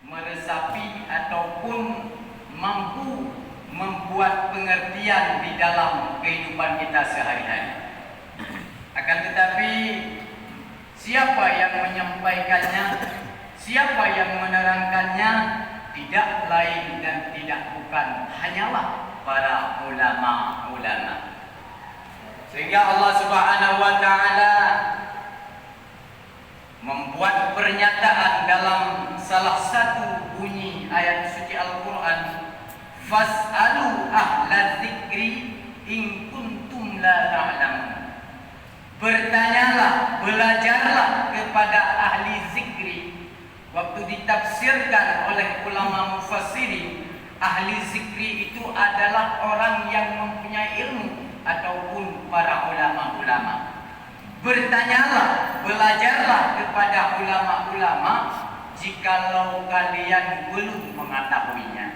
meresapi ataupun mampu membuat pengertian di dalam kehidupan kita sehari-hari. Akan tetapi siapa yang menyampaikannya, siapa yang menerangkannya, tidak lain dan tidak bukan hanyalah para ulama-ulama. Sehingga Allah Subhanahu wa taala membuat pernyataan dalam salah satu bunyi ayat suci Al-Qur'an, fas'alu ahla dzikri in kuntum la ta'lamun. Bertanyalah, belajarlah kepada ahli zikri. Waktu ditafsirkan oleh ulama mufassirin, ahli zikri itu adalah orang yang mempunyai ilmu ataupun para ulama-ulama. Bertanyalah, belajarlah kepada ulama-ulama jikalau kalian belum mengetahuinya.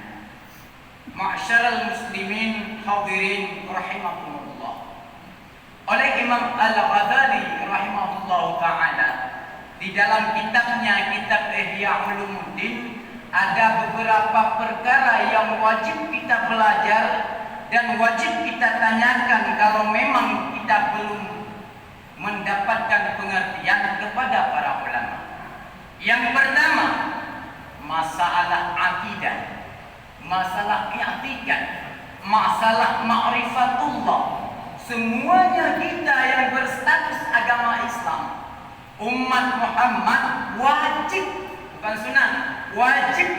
Ma'syaral muslimin hadirin rahimakumullah. Oleh Imam Al-Ghazali rahimahullah ta'ala, di dalam kitabnya, kitab Ihya Ulumuddin, ada beberapa perkara yang wajib kita belajar dan wajib kita tanyakan kalau memang kita belum mendapatkan pengertian kepada para ulama. Yang pertama, masalah akidah, masalah i'tikad, masalah ma'rifatullah. Semuanya kita yang berstatus agama Islam, umat Muhammad, wajib, bukan sunnah, wajib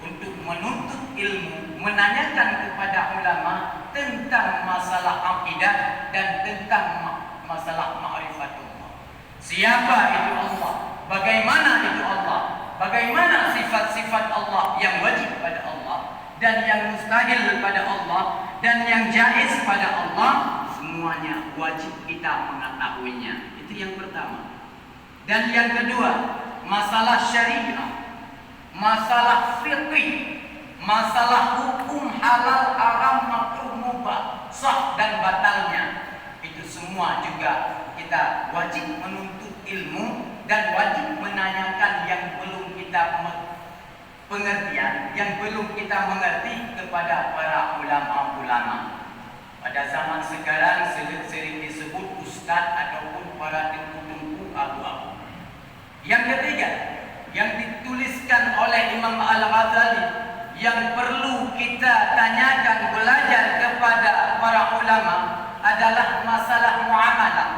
untuk menuntut ilmu, menanyakan kepada ulama tentang masalah akidah dan tentang masalah ma'rifatullah. Siapa itu Allah? Bagaimana itu Allah? Bagaimana sifat-sifat Allah yang wajib pada Allah dan yang mustahil pada Allah dan yang jaiz pada Allah? Semuanya wajib kita mengetahuinya. Itu yang pertama. Dan yang kedua, masalah syariah, masalah fikih, masalah hukum halal, haram, makruh, mubah, sah dan batalnya. Itu semua juga kita wajib menuntut ilmu dan wajib menanyakan yang belum kita pengertian, yang belum kita mengerti kepada para ulama-ulama. Pada zaman sekarang sering disebut ustaz ataupun para tengku-tengku abu-abu. Yang ketiga, yang dituliskan oleh Imam Al-Ghazali, yang perlu kita tanyakan, belajar kepada para ulama adalah masalah muamalah,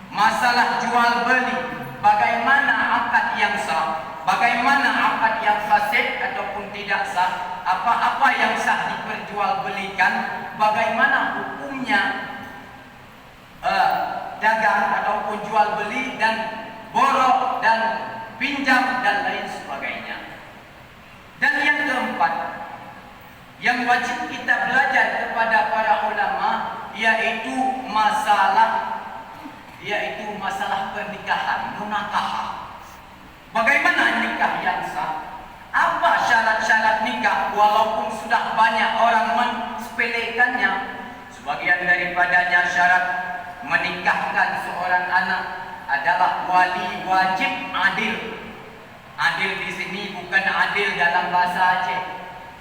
masalah jual beli. Bagaimana akad yang sah, bagaimana akad yang fasid ataupun tidak sah, apa-apa yang sah diperjualbelikan, bagaimana hukumnya dagang ataupun jual beli dan borok dan pinjam dan lain sebagainya. Dan yang keempat, yang wajib kita belajar kepada para ulama yaitu masalah pernikahan, munakahah. Bagaimana nikah yang sah? Apa syarat-syarat nikah walaupun sudah banyak orang mensepelekannya? Sebagian daripadanya syarat menikahkan seorang anak adalah wali wajib adil. Adil di sini bukan adil dalam bahasa Aceh.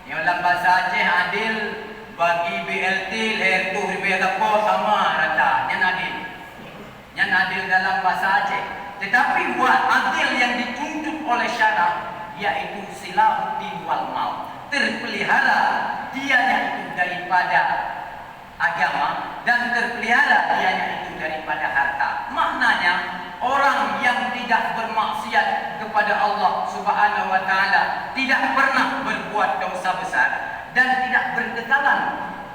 Dalam bahasa Aceh adil bagi BLT leher tu berapa sama rata. Yang adil. Yang adil dalam bahasa Aceh. Tetapi adil yang dituntut oleh syariat yaitu silahuddin wal maut. Terpelihara dianya itu daripada agama dan terpelihara dianya itu daripada harta. Maknanya orang yang tidak bermaksiat kepada Allah Subhanahu wa taala, tidak pernah berbuat dosa besar dan tidak berkekalan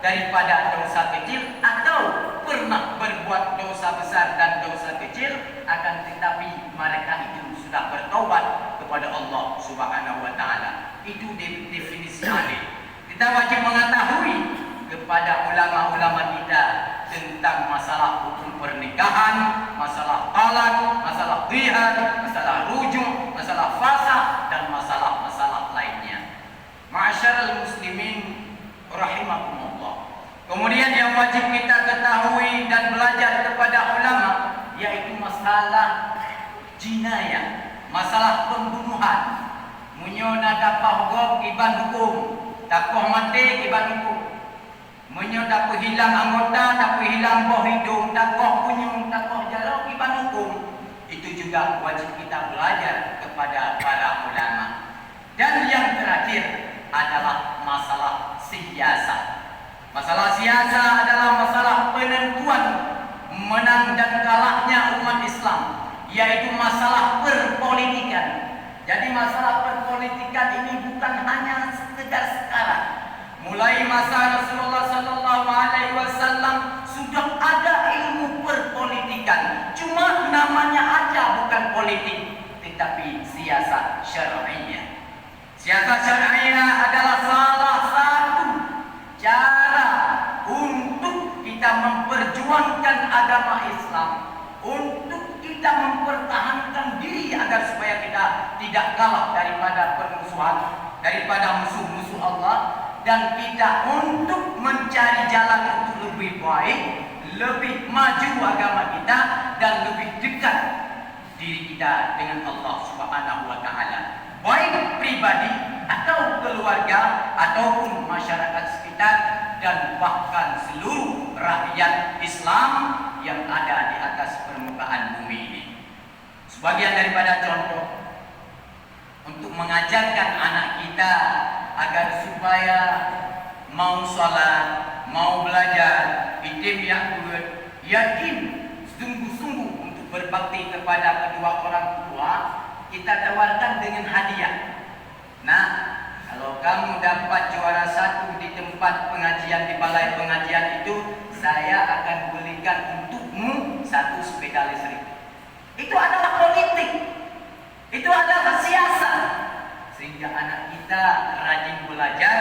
daripada dosa kecil, atau pernah berbuat dosa besar dan dosa kecil akan tetapi mereka itu sudah bertaubat kepada Allah Subhanahu wa taala. Itu definisi adil. Kita wajib mengetahui kepada ulama-ulama kita tentang masalah hukum pernikahan, masalah talak, masalah dhihar, masalah rujuk, masalah fasakh dan masalah-masalah lainnya. Ma'asyiral muslimin rahimakumullah. Kemudian yang wajib kita ketahui dan belajar kepada ulama yaitu masalah jinayah, masalah pembunuhan, Menyo na dapat hukum iban hukum, dapat mati iban hukum. Menyo dapat hilang anggota, dapat hilang buah hidung, dapat kunyung, dapat jalau iban hukum. Itu juga wajib kita belajar kepada para ulama. Dan yang terakhir adalah masalah siasat. Masalah siasat adalah masalah penentuan menang dan kalahnya umat Islam, yaitu masalah perpolitikan. Jadi masalah perpolitikan ini bukan hanya sekedar sekarang. Mulai masa Rasulullah sallallahu alaihi wasallam sudah ada ilmu perpolitikan. Cuma namanya aja bukan politik, tetapi siasat syar'iyyah. Siasat syar'iyyah adalah salah satu cara untuk kita memperjuangkan agama Islam, untuk kita mempertahankan diri agar supaya kita tidak kalah daripada permusuhan, daripada musuh-musuh Allah, dan kita untuk mencari jalan untuk lebih baik, lebih maju agama kita, dan lebih dekat diri kita dengan Allah Subhanahu wa taala, baik pribadi atau keluarga ataupun masyarakat sekitar dan bahkan seluruh rakyat Islam yang ada di atas permukaan bumi ini. Sebagian daripada contoh untuk mengajarkan anak kita agar supaya mau sholat, mau belajar, itim yakut, yakin sungguh-sungguh untuk berbakti kepada kedua orang tua, kita tawarkan dengan hadiah. Nah, kalau kamu dapat juara 1 di tempat pengajian, di balai pengajian itu, saya akan belikan untukmu 1 sepeda listrik. Itu adalah politik. Itu adalah siasat. Sehingga anak kita rajin belajar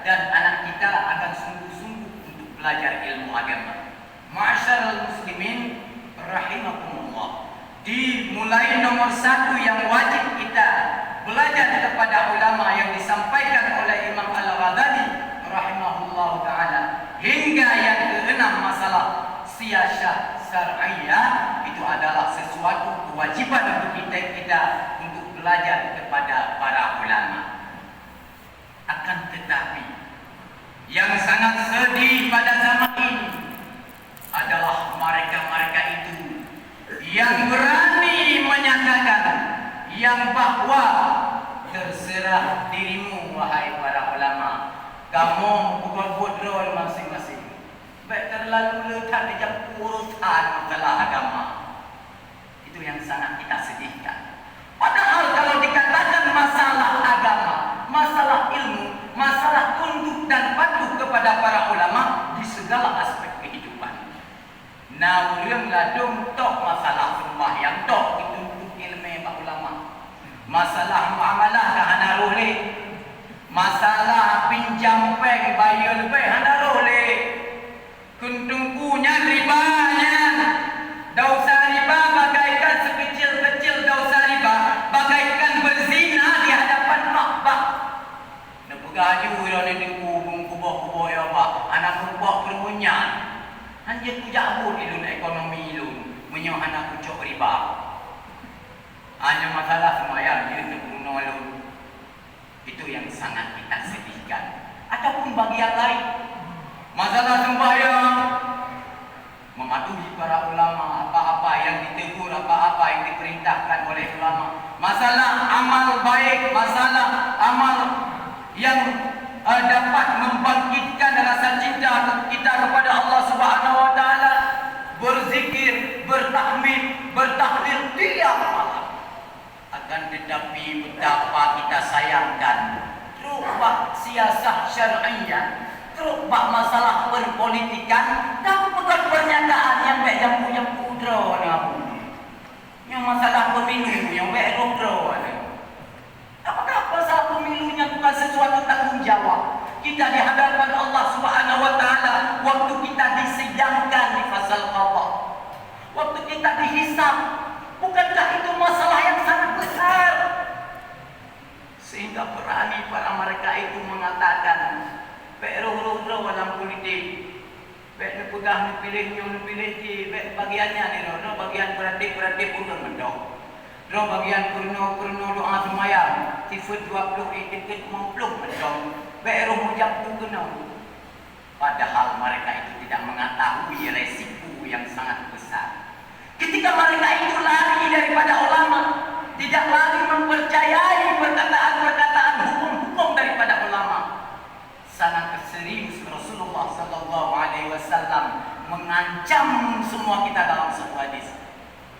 dan anak kita akan sungguh-sungguh untuk belajar ilmu agama. Ma'asyiral muslimin rahimakumullah. Dimulai nomor 1 yang wajib kita belajar kepada ulama yang disampaikan oleh Imam Al-Ghazali rahimahullah ta'ala, hingga yang ke-6 masalah siasat syar'iyyah, itu adalah sesuatu kewajiban untuk kita untuk belajar kepada para ulama. Akan tetapi yang sangat sedih pada zaman ini adalah mereka-mereka itu yang berani menyatakan yang bahwa terserah dirimu wahai para ulama, kamu bukan bodrol masing-masing, baik terlalu lekat di jam urusan masalah agama. Itu yang sangat kita sedihkan. Padahal kalau dikatakan masalah agama, masalah ilmu, masalah tunduk dan patuh kepada para ulama di segala aspek kehidupan. Nah, ulanglah dong tok masalah sembahyang tok dituntut ilmu pak ulama. Masalah muamalah dah hana roleh. Masalah pinjam peng bayar lebih hana roleh. Kuntungkunya ribanya. Dosa riba bagaikan sekecil-kecil dosa riba, bagaikan berzina di hadapan makbah. Nepegaju yang ini kubung-kubah-kubah ya pak, anak kubah permunyan. Hanya kujabut ilun ekonomi ilun, menyuh anak kucuk riba. Hanya masalah semayang dia terbunuh. Itu yang sangat kita sedihkan. Ataupun bagi yang lain, masalah sembahyang, mematuhi para ulama, apa-apa yang ditegur, apa-apa yang diperintahkan oleh ulama. Masalah amal baik, masalah amal yang dapat membangkitkan rasa cinta kita kepada Allah Subhanahu wa taala, berzikir, bertahmid, bertahlil tiap malam. Akan tetapi betapa kita sayangkan terubah siasat syar'iyyah, terubah masalah perpolitikan, dan bukan pernyataan yang baik yang punya pudra yang masalah pemilu yang baik rodro. Apakah masalah pemilunya bukan sesuatu tanggung jawab kita di hadapan Allah Subhanahu wa taala waktu kita disidangkan di fasal qadha, waktu kita dihisab? Bukankah itu masalah yang sangat besar sehingga berani para mereka itu mengatakan roh dalam politik, baik nepegah, nepilih, nepilih, baik bagiannya ni, bagian berarti pun mendok. Dro bagian kurno doa semayang. Tifut 20 tiket 50 macam. Baru mujab tu kena. Padahal mereka itu tidak mengetahui resiko yang sangat besar. Ketika mereka itu lari daripada ulama, tidak lagi mempercayai perkataan-perkataan hukum-hukum daripada ulama. Sangat serius Rasulullah sallallahu alaihi wasallam mengancam semua kita dalam sebuah hadis.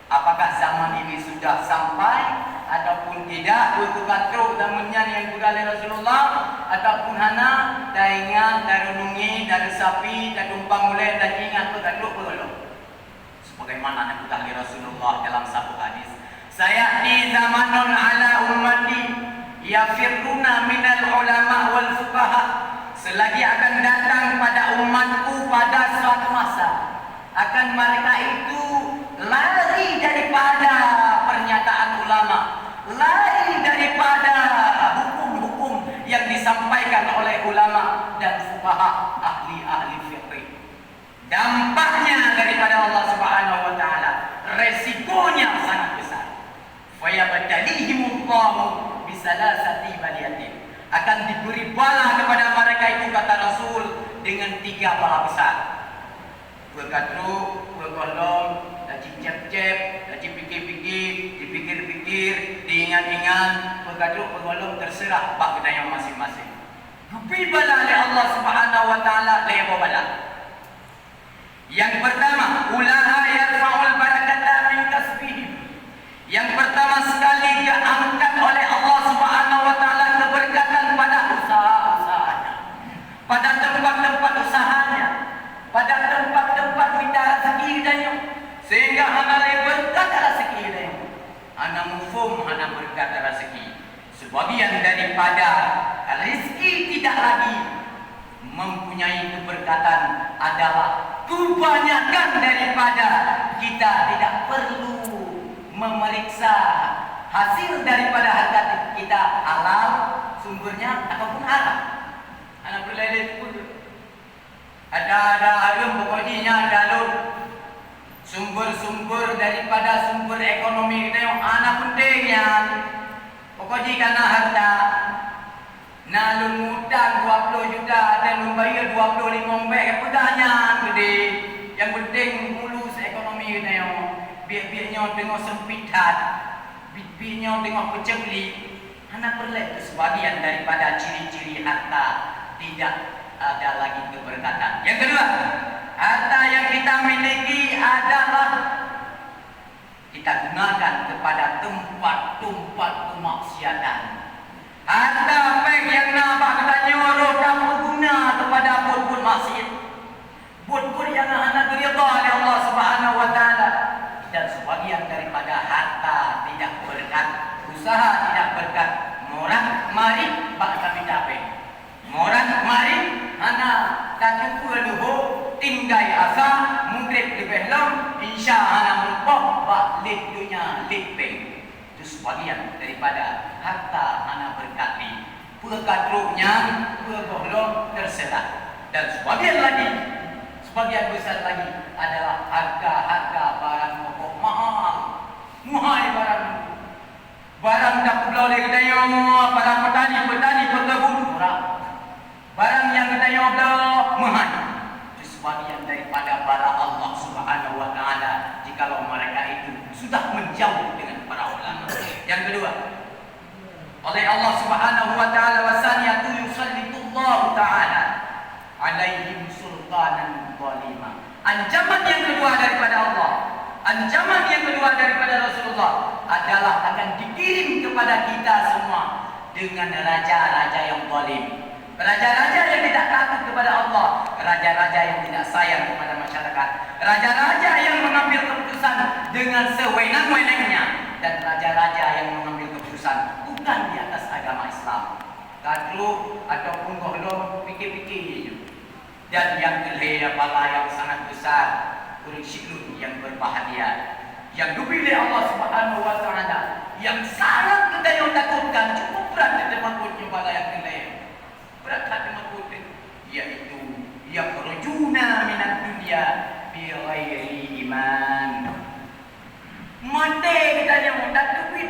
Apakah zaman ini sudah sampai ataupun tidak? Bukan teruk zamannya yang budaya Rasulullah ataupun hana daingan darunungi dari sapi dan tumpang mulai dan ingat bergaduk bergaduk. Sebagaimana yang budaya Rasulullah dalam satu hadis. Saya di zamanun ala ummati yafiruna minal ulama wal fuqaha. Selagi akan datang pada umatku pada suatu masa, akan mereka itu lari daripada pernyataan ulama, lari daripada hukum-hukum yang disampaikan oleh ulama dan fuqaha, ahli-ahli fiqh. Dampaknya daripada Allah Subhanahu wa taala, resikonya sangat besar. Fa yabtalihimullahu bisalasati baliyatin. Akan diberi bala kepada mereka itu, kata Rasul, dengan 3 bala besar. Bergaduk, bergolong, dan cep-cep, dan dipikir-pikir, dipikir-pikir, diingat-ingat, bergaduk, bergolong, terserah bak kedaya masing-masing. Diberi bala oleh Allah Subhanahu wa taala, lebo bala. Yang pertama, ulaha yarfa'ul barakata min kasbihim. Yang pertama sekali diangkat oleh Allah Subhanahu wa taala keberkatan pada usaha-usahanya, pada tempat-tempat usahanya, pada tempat-tempat minta rezeki dan sehingga hana berkat rezeki dan hana mufhum hana berkat rezeki. Sebagian daripada rezeki tidak lagi mempunyai keberkatan adalah kebanyakan daripada kita tidak perlu memeriksa hasil daripada harta kita halal sumbernya ataupun haram. Anak berlele pun ada harum pokoknya ada alur sumber-sumber daripada sumber ekonomi kita yang anak pentingnya pokoknya karena harta nalun ngutang 20 juta dan membayar 25 mbak pertanyaan gede. Yang penting mulus ekonomi kita yang biar-biarnya tengok sempitan, biar-biarnya tengok pecebli. Anak perlek sebagian daripada ciri-ciri harta tidak ada lagi keberkatan. Yang kedua, harta yang kita miliki adalah kita gunakan kepada tempat-tempat kemaksiatan. Harta apa yang nampak kita nyuruh kamu guna kepada bud-bud maksiat, bud-bud yang anak ridha oleh Allah Subhanahu wa taala. Dan sebagian daripada harta tidak berkat, usaha tidak berkat, moran mari bak kami dapat. Moran mari ana tatu luho tinggai asa mungkin lebih lam insya ana merupakan bak lid dunia lid peng. Itu sebagian daripada harta ana berkati. Perkatrunya pergolong terserah. Dan sebagian lagi, sebagian besar lagi adalah harga-harga barang pokok mahal. Muhai barang tak boleh kita yang para petani berkebun murah. Barang yang kita yang mahal. Itu sebagian daripada bala Allah Subhanahu wa taala jikalau mereka itu sudah menjauh dengan para ulama. Yang kedua, oleh Allah Subhanahu wa taala wasaniyatu yusallitullahu taala alaihim sultanan zalima. Ancaman yang kedua daripada Allah, ancaman yang kedua daripada Rasulullah adalah akan dikirim kepada kita semua dengan raja-raja yang zalim. Raja-raja yang tidak takut kepada Allah, raja-raja yang tidak sayang kepada masyarakat, raja-raja yang mengambil keputusan dengan sewenang-wenangnya, dan raja-raja yang mengambil keputusan bukan di atas agama Islam. Kadru ataupun gohlong pikir-pikir. Dan yang kelihatan bala yang sangat besar, kurisyidun yang berbahagia, yang dipilih Allah Subhanahu wa taala, yang sangat kita yang takutkan, cukup berat kita makutnya bala yang kelihatan. Berat hati makutnya, yaitu yang rujuna minat dunia bi ghairi iman. Mati kita yang tak duit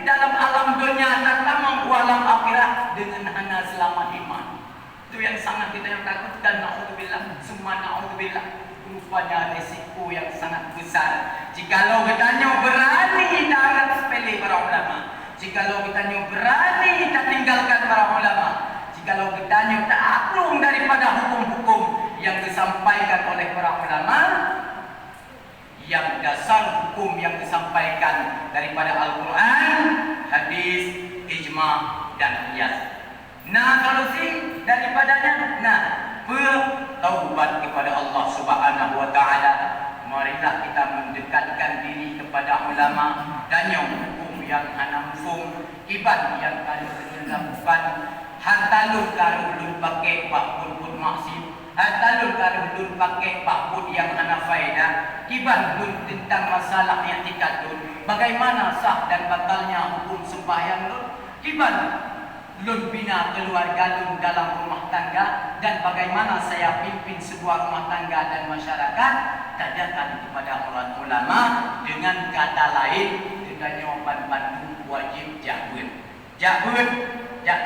hana selama iman. Itu yang sangat kita yang takutkan. Na'udzubillah, summa na'udzubillah. Rupanya resiko yang sangat besar. Jikalau katanya berani kita anggap sepele para ulama, jikalau katanya berani kita tinggalkan para ulama, jikalau katanya tak aklung daripada hukum-hukum yang disampaikan oleh para ulama, yang dasar hukum yang disampaikan daripada Al-Quran, hadis, ijma' dan qiyas. Nah, solusi daripadanya, bertaubat kepada Allah Subhanahu wa taala. Marilah kita mendekatkan diri kepada ulama dan yang hukum yang hanamfung iban yang kalau dilakukan hantalun kalau ulun pakai pakbud maksud hantalun kalau ulun pakai pakbud yang hana faedah iban pun tentang masalah yang tikadun bagaimana sah dan batalnya hukum sembahyang lun iban lun bina keluarga lun dalam rumah tangga dan bagaimana saya pimpin sebuah rumah tangga dan masyarakat. Tanyakan kepada orang ulama dengan kata lain dengan jawaban bantu wajib jahud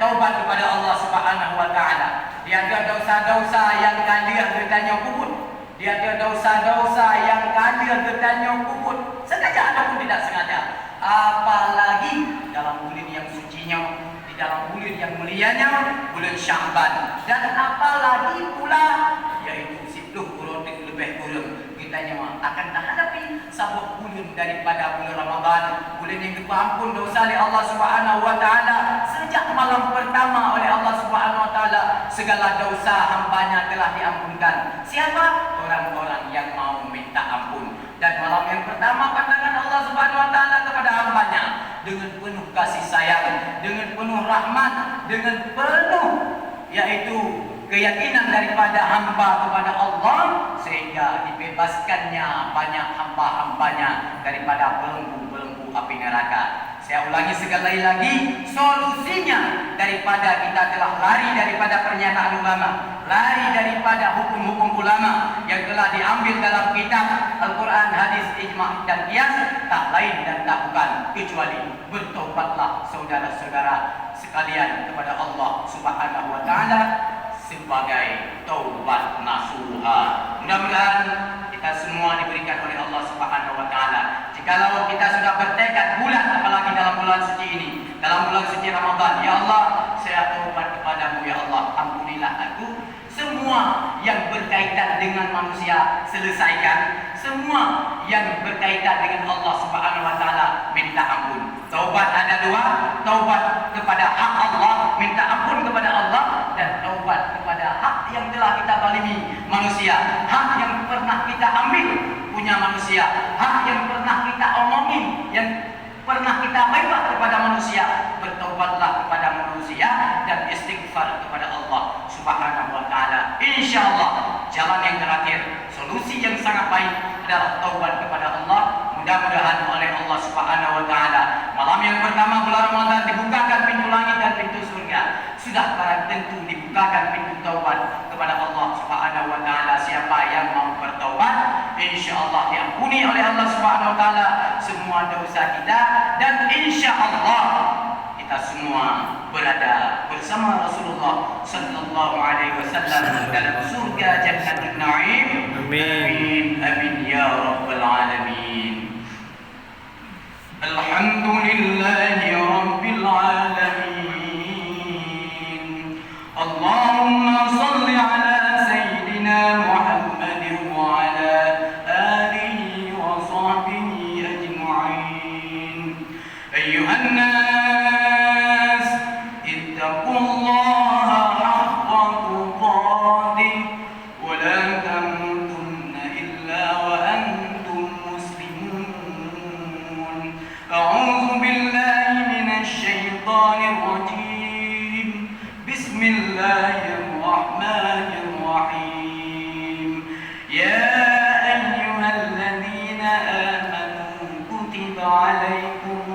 taubat kepada Allah Subhanahu wa taala. Dia ada dosa-dosa yang kadir bertanya kubur, dia ada dosa-dosa yang kadir bertanya kubur sengaja ataupun tidak sengaja, apalagi dalam bulan yang sucinya, di dalam bulan yang mulianya, bulan Sya'ban, dan apalagi pula yaitu 10 bulan lebih kurang kita akan hadapi sebuah bulan daripada bulan Ramadan, bulan yang diampun dosa oleh Allah Subhanahu wa taala sejak malam pertama oleh Allah Subhanahu wa taala segala dosa hambanya telah diampunkan. Siapa? Orang-orang yang mau minta ampun. Dan malam yang pertama pandangan Allah Subhanahu wa taala kepada hambanya dengan penuh kasih sayang, dengan penuh rahmat, dengan penuh yaitu keyakinan daripada hamba kepada Allah sehingga dibebaskannya banyak hamba-hambanya daripada belenggu-belenggu api neraka. Saya ulangi sekali lagi, solusinya daripada kita telah lari daripada pernyataan ulama, lari daripada hukum-hukum ulama yang telah diambil dalam kitab Al-Quran, hadis, ijma' dan qiyas, tak lain dan tak bukan kecuali bertobatlah saudara-saudara sekalian kepada Allah Subhanahu wa taala sebagai taubat nasuha. Mudah-mudahan kita semua diberikan oleh Allah Subhanahu wa taala. Jikalau kita sudah bertekad bulan, apalagi dalam bulan suci ini, dalam bulan suci Ramadan, ya Allah, saya taubat kepadamu ya Allah, ampunilah aku. Semua yang berkaitan dengan manusia selesaikan, semua yang berkaitan dengan Allah Subhanahu wa taala minta ampun. Taubat ada dua, taubat kepada hak Allah, minta ampun kepada Allah, dan taubat kepada hak yang telah kita zalimi manusia, hak yang pernah kita ambil punya manusia, hak yang pernah kita omongin, yang pernah kita baiklah kepada manusia. Bertaubatlah kepada manusia dan istighfar kepada Allah Subhanahu wa taala. Insyaallah jalan yang terakhir, solusi yang sangat baik adalah taubat kepada Allah. Mudah-mudahan oleh Allah Subhanahu wa taala malam yang pertama bulan Ramadan dibukakan pintu langit dan pintu surga. Sudah barang tentu dibukakan pintu taubat kepada Allah Subhanahu wa taala. Siapa yang mau bertaubat, insyaallah diampuni oleh Allah Subhanahu wa taala semua dosa kita, dan insyaallah kita semua berada bersama Rasulullah sallallahu alaihi wasallam dalam surga Jannatul Na'im. Amin amin ya rabbal alamin. Alhamdulillahi rabbil alamin. Allahumma salli ala sayyidina Muhammadin wa ala alihi wa sahbihi ajma'in. Ayyuhan nas ittaqullaha haqqa tuqatih wa la tamutunna illa wa antum muslimun. A'udzu billahi minasy syaithanir rajim. Bismillahirrahmanirrahim. Ya ayyuhalladzina amanu kutiba 'alaikum